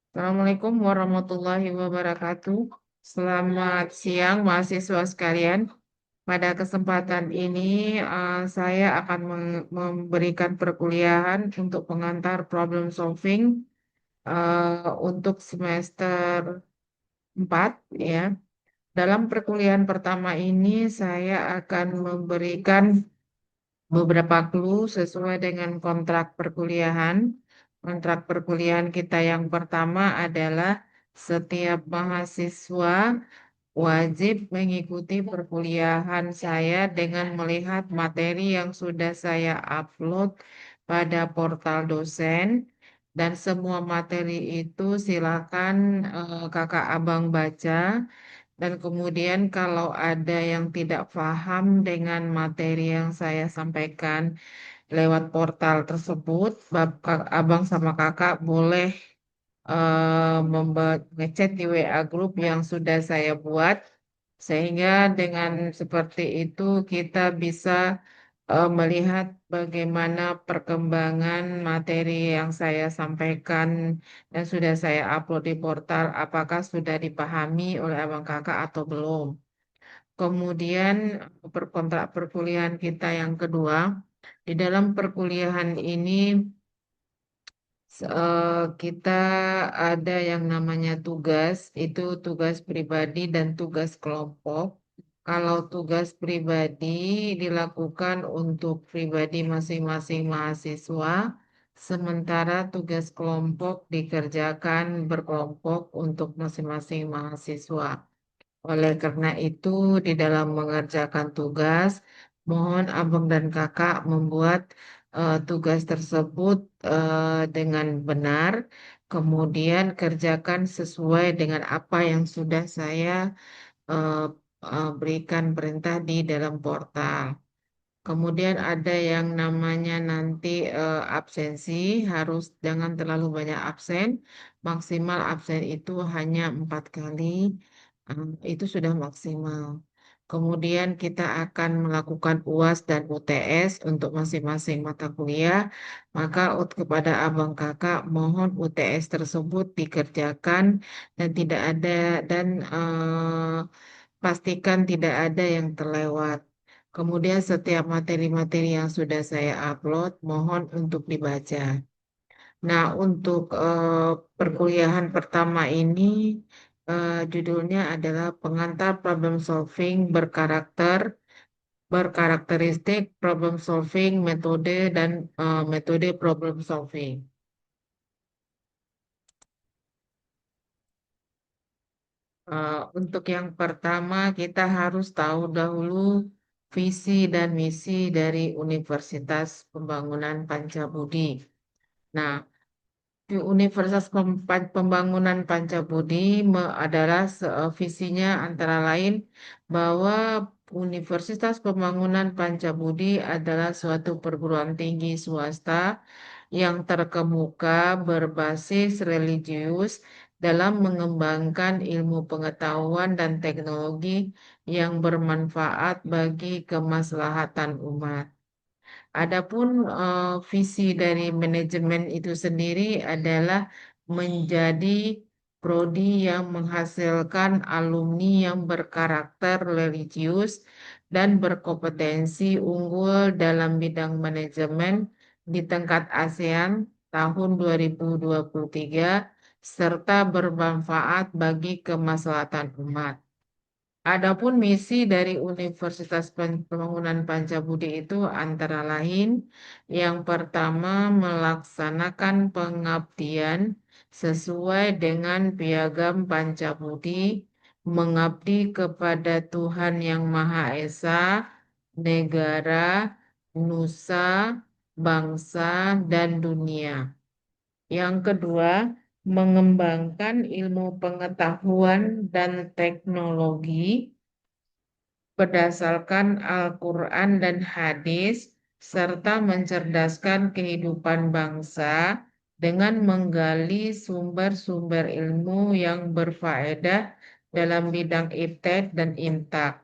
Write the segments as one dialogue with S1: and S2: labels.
S1: Assalamualaikum warahmatullahi wabarakatuh. Selamat siang mahasiswa sekalian. Pada kesempatan ini saya akan memberikan perkuliahan untuk pengantar problem solving untuk semester 4 ya. Dalam perkuliahan pertama ini saya akan memberikan beberapa clue sesuai dengan kontrak perkuliahan. Kontrak perkuliahan kita yang pertama adalah setiap mahasiswa wajib mengikuti perkuliahan saya dengan melihat materi yang sudah saya upload pada portal dosen dan semua materi itu silakan kakak abang baca dan kemudian kalau ada yang tidak paham dengan materi yang saya sampaikan lewat portal tersebut, abang sama kakak boleh ngechat di WA grup yang sudah saya buat, sehingga dengan seperti itu kita bisa melihat bagaimana perkembangan materi yang saya sampaikan dan sudah saya upload di portal, apakah sudah dipahami oleh abang kakak atau belum. Kemudian perkontrak perkuliahan kita yang kedua, di dalam perkuliahan ini kita ada yang namanya tugas, itu tugas pribadi dan tugas kelompok. Kalau tugas pribadi dilakukan untuk pribadi masing-masing mahasiswa, sementara tugas kelompok dikerjakan berkelompok untuk masing-masing mahasiswa. Oleh karena itu, di dalam mengerjakan tugas, mohon abang dan kakak membuat tugas tersebut dengan benar, kemudian kerjakan sesuai dengan apa yang sudah saya eh, berikan perintah di dalam portal. Kemudian ada yang namanya nanti absensi, harus jangan terlalu banyak absen, maksimal absen itu hanya 4 kali, itu sudah maksimal. Kemudian kita akan melakukan UAS dan UTS untuk masing-masing mata kuliah, maka kepada abang kakak mohon UTS tersebut dikerjakan dan tidak ada dan pastikan tidak ada yang terlewat. Kemudian setiap materi-materi yang sudah saya upload, mohon untuk dibaca. Nah, untuk perkuliahan pertama ini, judulnya adalah pengantar problem solving berkarakteristik problem solving, metode, dan metode problem solving. Untuk yang pertama, kita harus tahu dahulu visi dan misi dari Universitas Pembangunan Pancabudi. Nah, di Universitas Pembangunan Pancabudi adalah visinya antara lain bahwa Universitas Pembangunan Pancabudi adalah suatu perguruan tinggi swasta yang terkemuka berbasis religius dalam mengembangkan ilmu pengetahuan dan teknologi yang bermanfaat bagi kemaslahatan umat. Adapun visi dari manajemen itu sendiri adalah menjadi prodi yang menghasilkan alumni yang berkarakter religius dan berkompetensi unggul dalam bidang manajemen di tingkat ASEAN tahun 2023 serta bermanfaat bagi kemaslahatan umat. Adapun misi dari Universitas Pembangunan Pancabudi itu antara lain yang pertama melaksanakan pengabdian sesuai dengan piagam Pancabudi, mengabdi kepada Tuhan Yang Maha Esa, negara, nusa, bangsa, dan dunia. Yang kedua, mengembangkan ilmu pengetahuan dan teknologi berdasarkan Al-Quran dan hadis, serta mencerdaskan kehidupan bangsa dengan menggali sumber-sumber ilmu yang berfaedah dalam bidang iptek dan imtak.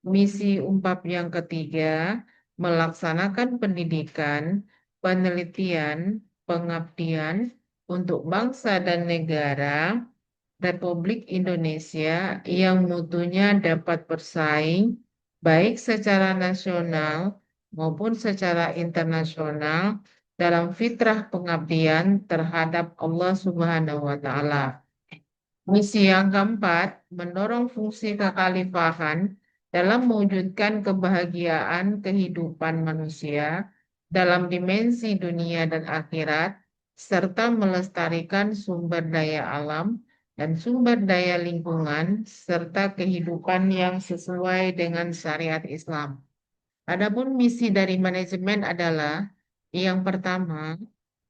S1: Misi UMPAP yang ketiga, melaksanakan pendidikan, penelitian, pengabdian, untuk bangsa dan negara Republik Indonesia yang mutunya dapat bersaing baik secara nasional maupun secara internasional dalam fitrah pengabdian terhadap Allah Subhanahu wa Ta'ala. Misi yang keempat, mendorong fungsi kekhalifahan dalam mewujudkan kebahagiaan kehidupan manusia dalam dimensi dunia dan akhirat, serta melestarikan sumber daya alam dan sumber daya lingkungan, serta kehidupan yang sesuai dengan syariat Islam. Adapun misi dari manajemen adalah yang pertama,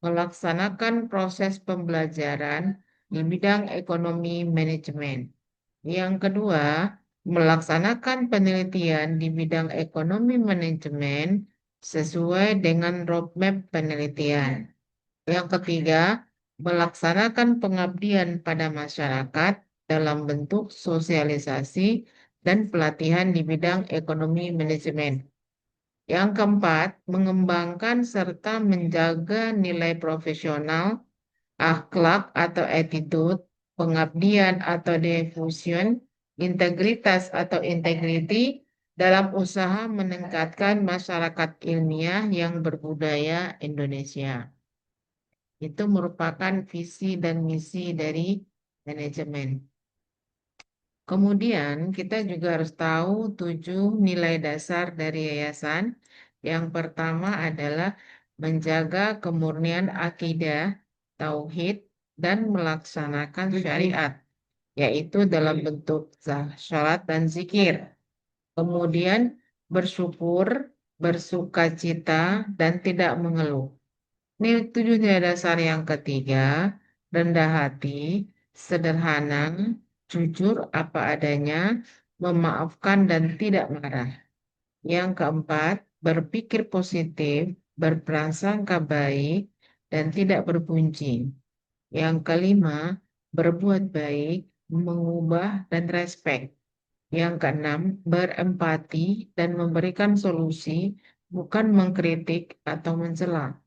S1: melaksanakan proses pembelajaran di bidang ekonomi manajemen. Yang kedua, melaksanakan penelitian di bidang ekonomi manajemen sesuai dengan roadmap penelitian. Yang ketiga, melaksanakan pengabdian pada masyarakat dalam bentuk sosialisasi dan pelatihan di bidang ekonomi manajemen. Yang keempat, mengembangkan serta menjaga nilai profesional, akhlak atau attitude, pengabdian atau devotion, integritas atau integrity dalam usaha meningkatkan masyarakat ilmiah yang berbudaya Indonesia. Itu merupakan visi dan misi dari manajemen. Kemudian kita juga harus tahu 7 nilai dasar dari yayasan. Yang pertama adalah menjaga kemurnian akidah, tauhid, dan melaksanakan syariat, yaitu dalam bentuk syarat dan zikir. Kemudian bersyukur, bersukacita, dan tidak mengeluh. Ini 7 nilai dasar yang ketiga, rendah hati, sederhana, jujur apa adanya, memaafkan dan tidak marah. Yang keempat, berpikir positif, berprasangka baik, dan tidak berpuncing. Yang kelima, berbuat baik, mengubah dan respek. Yang keenam, berempati dan memberikan solusi, bukan mengkritik atau mencela.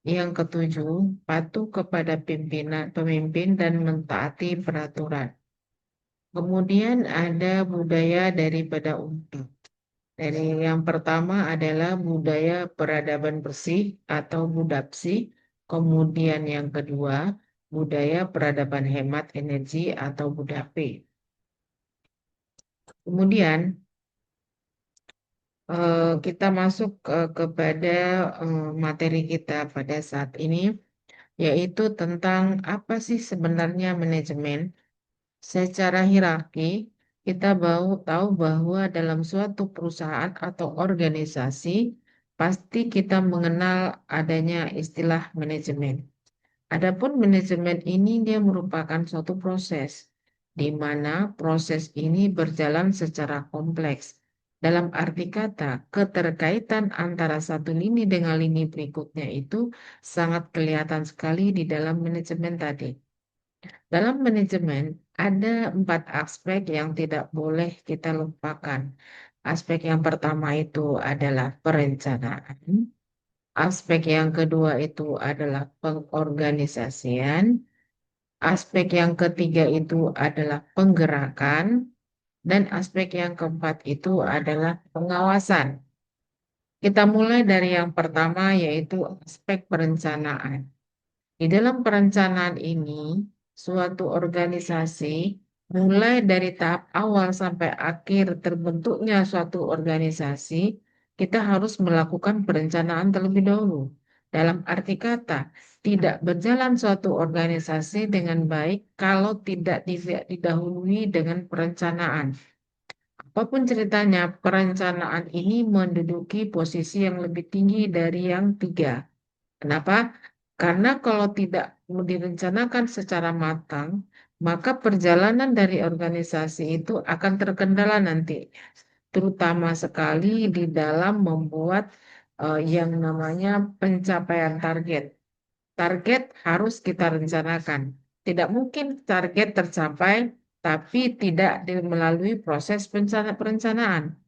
S1: Yang ketujuh, patuh kepada pemimpin dan mentaati peraturan. Kemudian ada budaya daripada umat. Dari yang pertama adalah budaya peradaban bersih atau budapsi. Kemudian yang kedua, budaya peradaban hemat energi atau budape. Kemudian kita masuk kepada materi kita pada saat ini, yaitu tentang apa sih sebenarnya manajemen. Secara hierarki, kita tahu bahwa dalam suatu perusahaan atau organisasi, pasti kita mengenal adanya istilah manajemen. Adapun manajemen ini dia merupakan suatu proses, di mana proses ini berjalan secara kompleks. Dalam arti kata, keterkaitan antara satu lini dengan lini berikutnya itu sangat kelihatan sekali di dalam manajemen tadi. Dalam manajemen, ada 4 aspek yang tidak boleh kita lupakan. Aspek yang pertama itu adalah perencanaan. Aspek yang kedua itu adalah pengorganisasian. Aspek yang ketiga itu adalah penggerakan. Dan aspek yang keempat itu adalah pengawasan. Kita mulai dari yang pertama yaitu aspek perencanaan. Di dalam perencanaan ini, suatu organisasi mulai dari tahap awal sampai akhir terbentuknya suatu organisasi, kita harus melakukan perencanaan terlebih dahulu. Dalam arti kata, tidak berjalan suatu organisasi dengan baik kalau tidak didahului dengan perencanaan. Apapun ceritanya, perencanaan ini menduduki posisi yang lebih tinggi dari yang tiga. Kenapa? Karena kalau tidak direncanakan secara matang, maka perjalanan dari organisasi itu akan terkendala nanti, terutama sekali di dalam membuat yang namanya pencapaian target. Target harus kita rencanakan. Tidak mungkin target tercapai, tapi tidak melalui proses perencanaan.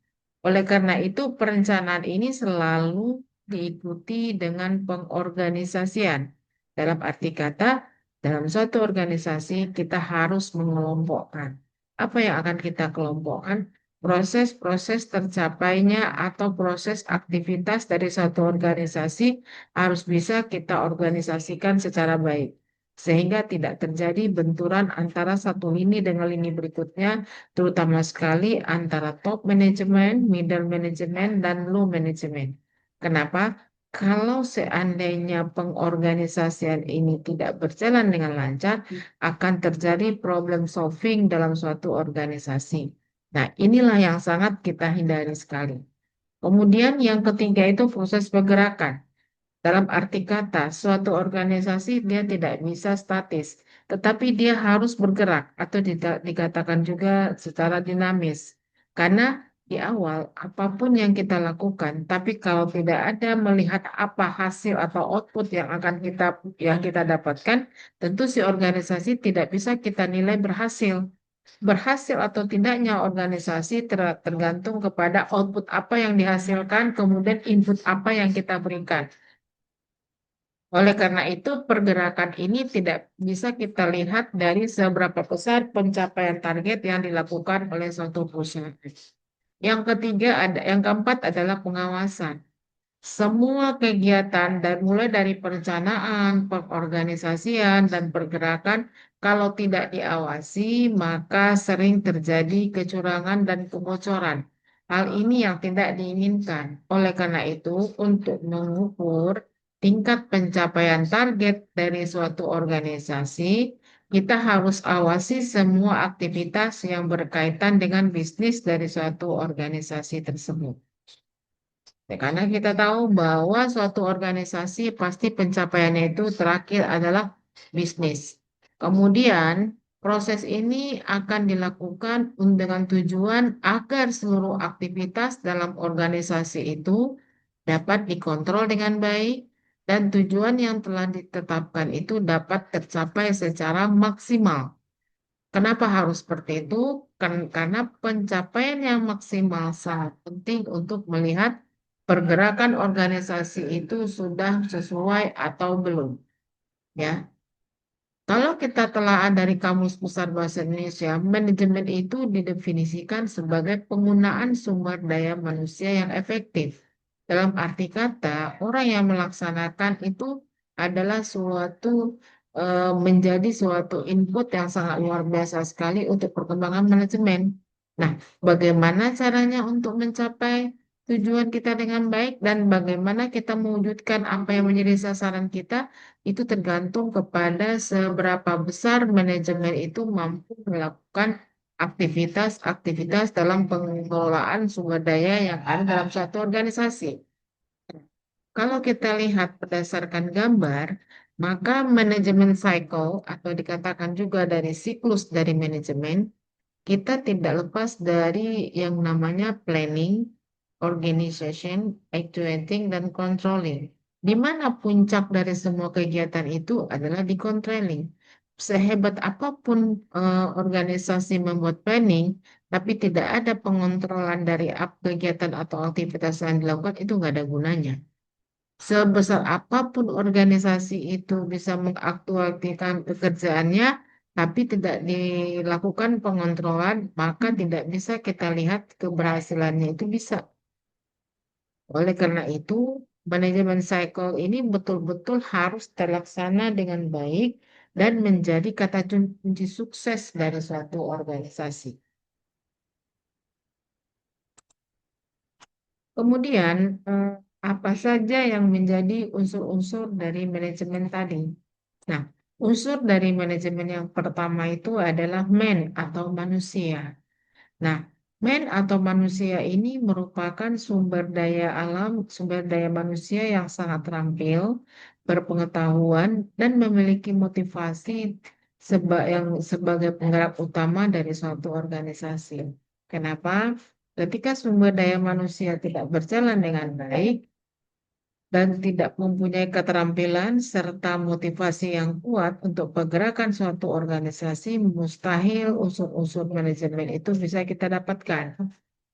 S1: Oleh karena itu, perencanaan ini selalu diikuti dengan pengorganisasian. Dalam arti kata, Dalam suatu organisasi, kita harus mengelompokkan. Apa yang akan kita kelompokkan? Proses-proses tercapainya atau proses aktivitas dari suatu organisasi harus bisa kita organisasikan secara baik. Sehingga tidak terjadi benturan antara satu lini dengan lini berikutnya, terutama sekali antara top management, middle management, dan low management. Kenapa? Kalau seandainya pengorganisasian ini tidak berjalan dengan lancar, akan terjadi problem solving dalam suatu organisasi. Nah, inilah yang sangat kita hindari sekali. Kemudian yang ketiga itu proses pergerakan. Dalam arti kata, suatu organisasi dia tidak bisa statis, tetapi dia harus bergerak atau dikatakan juga secara dinamis. Karena di awal, apapun yang kita lakukan, tapi kalau tidak ada melihat apa hasil atau output yang kita dapatkan, tentu si organisasi tidak bisa kita nilai berhasil. Berhasil atau tidaknya organisasi tergantung kepada output apa yang dihasilkan, kemudian input apa yang kita berikan. Oleh karena itu, pergerakan ini tidak bisa kita lihat dari seberapa besar pencapaian target yang dilakukan oleh suatu perusahaan. Yang ketiga yang keempat adalah pengawasan. Semua kegiatan dan mulai dari perencanaan, pengorganisasian, dan pergerakan, kalau tidak diawasi, maka sering terjadi kecurangan dan kebocoran. Hal ini yang tidak diinginkan. Oleh karena itu, untuk mengukur tingkat pencapaian target dari suatu organisasi, kita harus awasi semua aktivitas yang berkaitan dengan bisnis dari suatu organisasi tersebut. Ya, karena kita tahu bahwa suatu organisasi pasti pencapaiannya itu terakhir adalah bisnis. Kemudian proses ini akan dilakukan dengan tujuan agar seluruh aktivitas dalam organisasi itu dapat dikontrol dengan baik dan tujuan yang telah ditetapkan itu dapat tercapai secara maksimal. Kenapa harus seperti itu? Karena pencapaian yang maksimal sangat penting untuk melihat pergerakan organisasi itu sudah sesuai atau belum. Ya, kalau kita telaah dari Kamus Besar Bahasa Indonesia, manajemen itu didefinisikan sebagai penggunaan sumber daya manusia yang efektif. Dalam arti kata, orang yang melaksanakan itu adalah menjadi suatu input yang sangat luar biasa sekali untuk perkembangan manajemen. Nah, bagaimana caranya untuk mencapai tujuan kita dengan baik dan bagaimana kita mewujudkan apa yang menjadi sasaran kita? Itu tergantung kepada seberapa besar manajemen itu mampu melakukan aktivitas-aktivitas dalam pengelolaan sumber daya yang ada dalam suatu organisasi. Kalau kita lihat berdasarkan gambar, maka manajemen cycle atau dikatakan juga dari siklus dari manajemen, kita tidak lepas dari yang namanya planning, organization, actuating, dan controlling. Di mana puncak dari semua kegiatan itu adalah di controlling. Sehebat apapun organisasi membuat planning, tapi tidak ada pengontrolan dari kegiatan atau aktivitas yang dilakukan, itu nggak ada gunanya. Sebesar apapun organisasi itu bisa mengaktualkan pekerjaannya, tapi tidak dilakukan pengontrolan, maka tidak bisa kita lihat keberhasilannya itu bisa. Oleh karena itu, manajemen cycle ini betul-betul harus terlaksana dengan baik dan menjadi kata kunci sukses dari suatu organisasi. Kemudian, apa saja yang menjadi unsur-unsur dari manajemen tadi? Nah, unsur dari manajemen yang pertama itu adalah man atau manusia. Nah, man atau manusia ini merupakan sumber daya alam, sumber daya manusia yang sangat terampil, berpengetahuan, dan memiliki motivasi yang sebagai penggerak utama dari suatu organisasi. Kenapa? Ketika sumber daya manusia tidak berjalan dengan baik, dan tidak mempunyai keterampilan serta motivasi yang kuat untuk pergerakan suatu organisasi, mustahil unsur-unsur manajemen itu bisa kita dapatkan.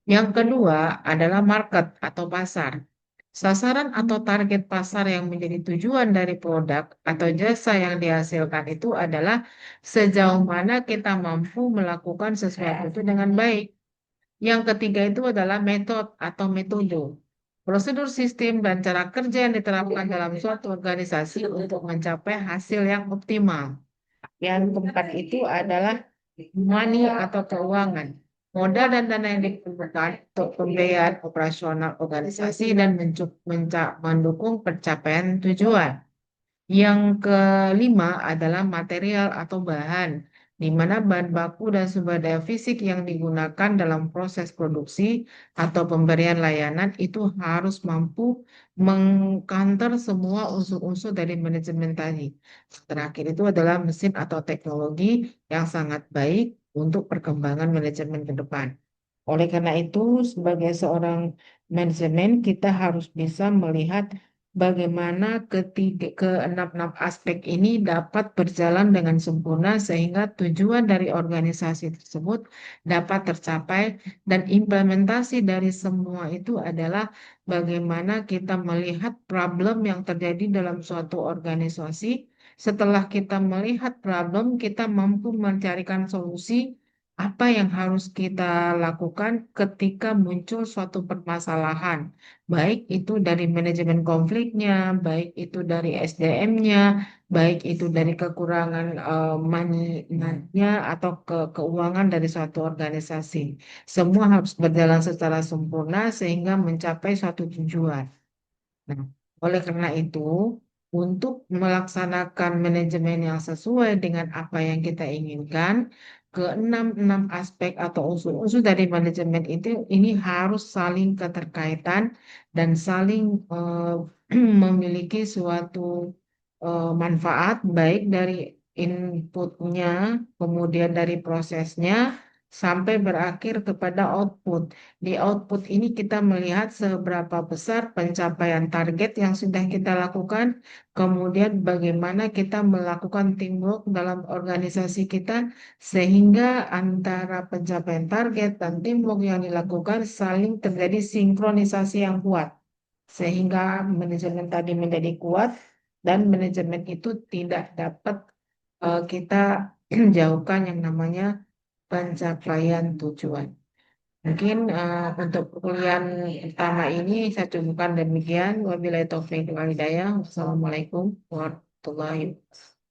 S1: Yang kedua adalah market atau pasar. Sasaran atau target pasar yang menjadi tujuan dari produk atau jasa yang dihasilkan itu adalah sejauh mana kita mampu melakukan sesuatu itu dengan baik. Yang ketiga itu adalah metode. Prosedur sistem dan cara kerja yang diterapkan dalam suatu organisasi untuk mencapai hasil yang optimal. Yang keempat itu adalah money atau keuangan. Modal dan dana yang diperlukan untuk pembiayaan operasional organisasi dan mendukung pencapaian tujuan. Yang kelima adalah material atau bahan, di mana bahan baku dan sumber daya fisik yang digunakan dalam proses produksi atau pemberian layanan itu harus mampu mengcounter semua unsur-unsur dari manajemen tadi. Terakhir itu adalah mesin atau teknologi yang sangat baik untuk perkembangan manajemen ke depan. Oleh karena itu, sebagai seorang manajemen, kita harus bisa melihat bagaimana keenam-enam aspek ini dapat berjalan dengan sempurna sehingga tujuan dari organisasi tersebut dapat tercapai dan implementasi dari semua itu adalah bagaimana kita melihat problem yang terjadi dalam suatu organisasi. Setelah kita melihat problem, kita mampu mencarikan solusi apa yang harus kita lakukan ketika muncul suatu permasalahan, baik itu dari manajemen konfliknya, baik itu dari SDM-nya, baik itu dari kekurangan money-nya atau keuangan dari suatu organisasi. Semua harus berjalan secara sempurna sehingga mencapai suatu tujuan. Nah, oleh karena itu, untuk melaksanakan manajemen yang sesuai dengan apa yang kita inginkan, keenam-enam aspek atau unsur-unsur dari manajemen itu ini harus saling keterkaitan dan saling memiliki suatu manfaat baik dari inputnya, kemudian dari prosesnya, sampai berakhir kepada output. Di output ini kita melihat seberapa besar pencapaian target yang sudah kita lakukan, kemudian bagaimana kita melakukan teamwork dalam organisasi kita, sehingga antara pencapaian target dan teamwork yang dilakukan saling terjadi sinkronisasi yang kuat, sehingga manajemen tadi menjadi kuat dan manajemen itu tidak dapat kita jauhkan yang namanya pencapaian tujuan. Mungkin untuk perkuliahan pertama ini saya cukupkan demikian. Wabillahi taufiq wal hidayah. Wassalamualaikum warahmatullahi wabarakatuh.